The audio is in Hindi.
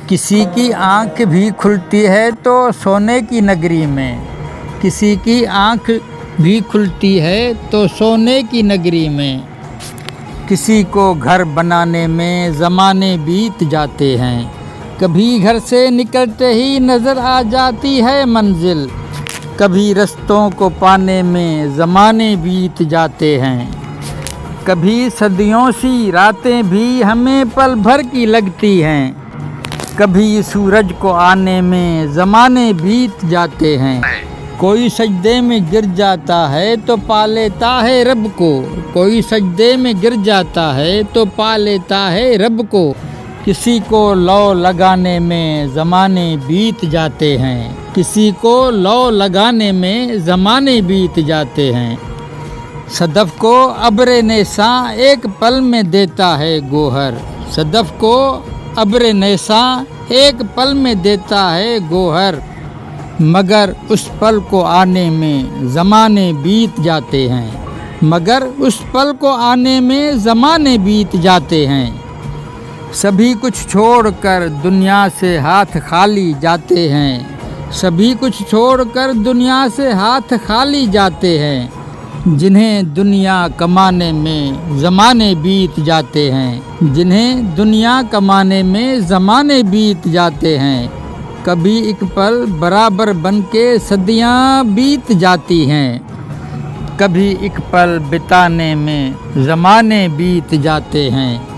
किसी की आँख भी खुलती है तो सोने की नगरी में, किसी की आँख भी खुलती है तो सोने की नगरी में। किसी को घर बनाने में ज़माने बीत जाते हैं, कभी घर से निकलते ही नज़र आ जाती है मंजिल। कभी रस्तों को पाने में ज़माने बीत जाते हैं, कभी सदियों सी रातें भी हमें पल भर की लगती हैं। कभी सूरज को आने में ज़माने बीत जाते हैं। कोई सजदे में गिर जाता है तो पा लेता है रब को, कोई सजदे में गिर जाता है तो पा लेता है रब को। किसी को लौ लगाने में ज़माने बीत जाते हैं, किसी को लौ लगाने में ज़माने बीत जाते हैं। सदफ को अब्र नेसा एक पल में देता है गोहर, सदफ को अब्र नेसा एक पल में देता है गोहर। मगर उस पल को आने में ज़माने बीत जाते हैं, मगर उस पल को आने में ज़माने बीत जाते हैं। सभी कुछ छोड़कर दुनिया से हाथ खाली जाते हैं, सभी कुछ छोड़कर दुनिया से हाथ खाली जाते हैं। जिन्हें दुनिया कमाने में ज़माने बीत जाते हैं, जिन्हें दुनिया कमाने में ज़माने बीत जाते हैं। कभी एक पल बराबर बन के सदियाँ बीत जाती हैं, कभी एक पल बिताने में ज़माने बीत जाते हैं।